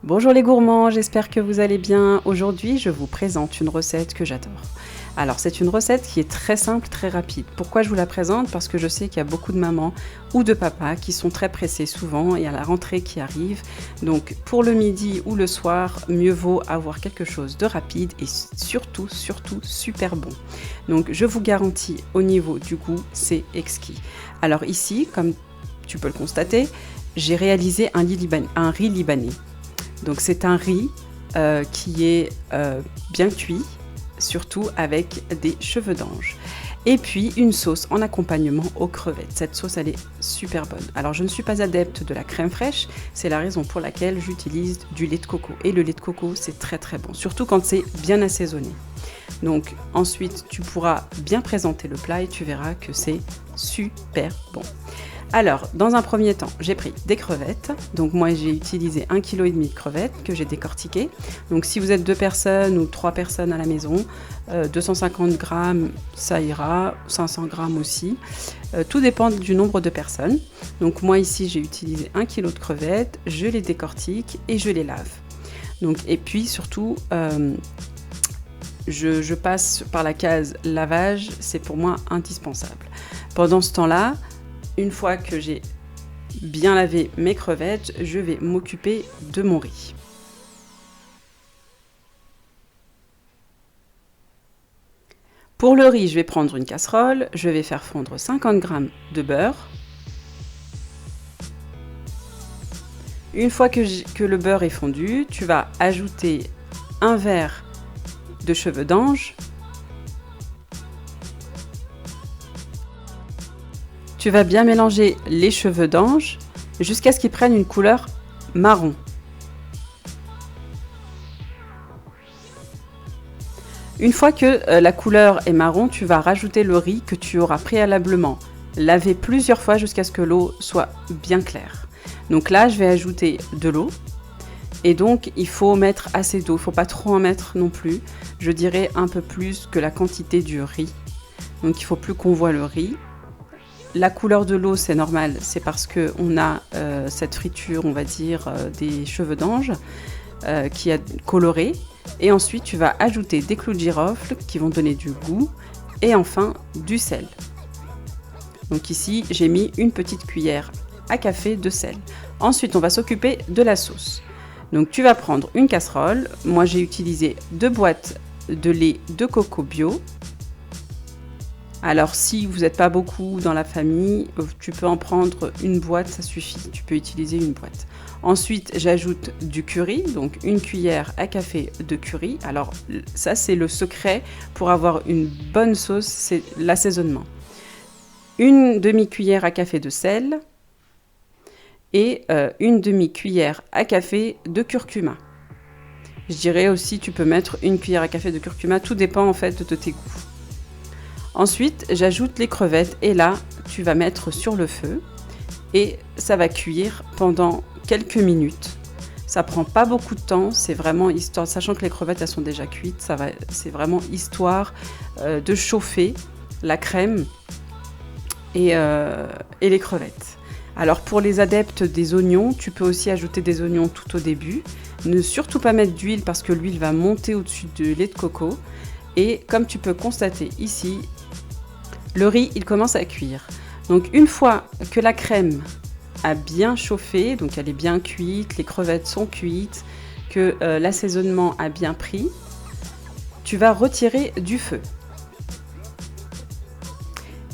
Bonjour les gourmands, j'espère que vous allez bien. Aujourd'hui, je vous présente une recette que j'adore. Alors, c'est une recette qui est très simple, très rapide. Pourquoi je vous la présente? Parce que je sais qu'il y a beaucoup de mamans ou de papas qui sont très pressés souvent et à la rentrée qui arrive. Donc, pour le midi ou le soir, mieux vaut avoir quelque chose de rapide et surtout super bon. Donc, je vous garantis, au niveau du goût, c'est exquis. Alors ici, comme tu peux le constater, j'ai réalisé un riz libanais. Donc c'est un riz qui est bien cuit, surtout avec des cheveux d'ange. Et puis une sauce en accompagnement aux crevettes. Cette sauce, elle est super bonne. Alors je ne suis pas adepte de la crème fraîche, c'est la raison pour laquelle j'utilise du lait de coco. Et le lait de coco, c'est très très bon, surtout quand c'est bien assaisonné. Donc ensuite, tu pourras bien présenter le plat et tu verras que c'est super bon. Alors, dans un premier temps, j'ai pris des crevettes. Donc moi, j'ai utilisé 1,5 kg de crevettes que j'ai décortiquées. Donc si vous êtes 2 personnes ou 3 personnes à la maison, 250 grammes, ça ira, 500 grammes aussi. Tout dépend du nombre de personnes. Donc moi, ici, j'ai utilisé 1 kg de crevettes, je les décortique et je les lave. Donc, et puis surtout, je passe par la case lavage, c'est pour moi indispensable. Pendant ce temps-là, une fois que j'ai bien lavé mes crevettes, je vais m'occuper de mon riz. Pour le riz, je vais prendre une casserole, je vais faire fondre 50 g de beurre. Une fois que le beurre est fondu, tu vas ajouter un verre de cheveux d'ange. Tu vas bien mélanger les cheveux d'ange jusqu'à ce qu'ils prennent une couleur marron. Une fois que la couleur est marron, tu vas rajouter le riz que tu auras préalablement lavé plusieurs fois jusqu'à ce que l'eau soit bien claire. Donc là, je vais ajouter de l'eau. Et donc, il faut mettre assez d'eau. Il ne faut pas trop en mettre non plus. Je dirais un peu plus que la quantité du riz. Donc, il ne faut plus qu'on voit le riz. La couleur de l'eau, c'est normal, c'est parce qu'on a cette friture, on va dire, des cheveux d'ange qui a coloré. Et ensuite, tu vas ajouter des clous de girofle qui vont donner du goût et enfin du sel. Donc ici, j'ai mis une petite cuillère à café de sel. Ensuite, on va s'occuper de la sauce. Donc tu vas prendre une casserole. Moi, j'ai utilisé 2 boîtes de lait de coco bio. Alors si vous n'êtes pas beaucoup dans la famille, tu peux en prendre une boîte, ça suffit, tu peux utiliser une boîte. Ensuite, j'ajoute du curry, donc une cuillère à café de curry. Alors ça, c'est le secret pour avoir une bonne sauce, c'est l'assaisonnement. Une demi-cuillère à café de sel et une demi-cuillère à café de curcuma. Je dirais aussi, tu peux mettre une cuillère à café de curcuma, tout dépend en fait de tes goûts. Ensuite, j'ajoute les crevettes et là, tu vas mettre sur le feu et ça va cuire pendant quelques minutes. Ça prend pas beaucoup de temps, c'est vraiment histoire, sachant que les crevettes elles sont déjà cuites, c'est vraiment histoire de chauffer la crème et les crevettes. Alors pour les adeptes des oignons, tu peux aussi ajouter des oignons tout au début. Ne surtout pas mettre d'huile parce que l'huile va monter au-dessus du lait de coco. Et comme tu peux constater ici, le riz, il commence à cuire. Donc une fois que la crème a bien chauffé, donc elle est bien cuite, les crevettes sont cuites, que l'assaisonnement a bien pris, tu vas retirer du feu.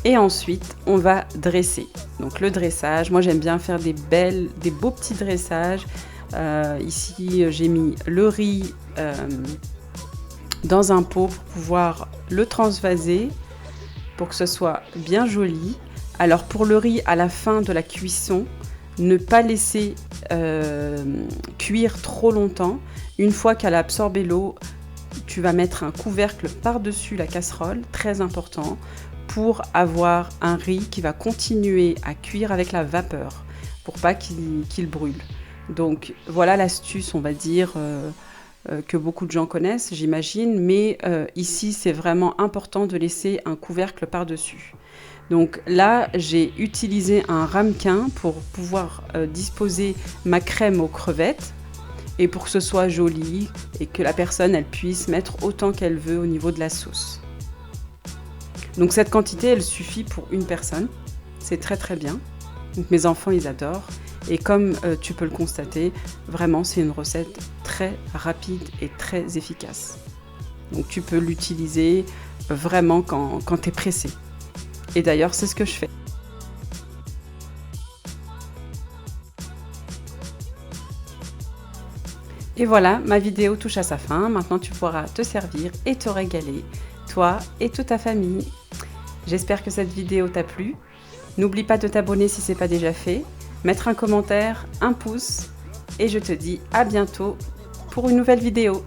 Et ensuite, on va dresser. Donc le dressage, moi j'aime bien faire des beaux petits dressages. Ici, j'ai mis le riz dans un pot pour pouvoir le transvaser, pour que ce soit bien joli. Alors pour le riz, à la fin de la cuisson, ne pas laisser cuire trop longtemps. Une fois qu'elle a absorbé l'eau, tu vas mettre un couvercle par-dessus la casserole, très important, pour avoir un riz qui va continuer à cuire avec la vapeur, pour pas qu'il brûle. Donc voilà l'astuce, on va dire, que beaucoup de gens connaissent, j'imagine, mais ici, c'est vraiment important de laisser un couvercle par-dessus. Donc là, j'ai utilisé un ramequin pour pouvoir disposer ma crème aux crevettes. et pour que ce soit joli et que la personne elle puisse mettre autant qu'elle veut au niveau de la sauce. Donc cette quantité elle suffit pour une personne, c'est très très bien. Donc mes enfants ils adorent et comme tu peux le constater, vraiment c'est une recette très rapide et très efficace. Donc tu peux l'utiliser vraiment quand tu es pressé. Et d'ailleurs c'est ce que je fais. Et voilà, ma vidéo touche à sa fin. Maintenant, tu pourras te servir et te régaler, toi et toute ta famille. J'espère que cette vidéo t'a plu. N'oublie pas de t'abonner si ce n'est pas déjà fait, mettre un commentaire, un pouce, et je te dis à bientôt pour une nouvelle vidéo.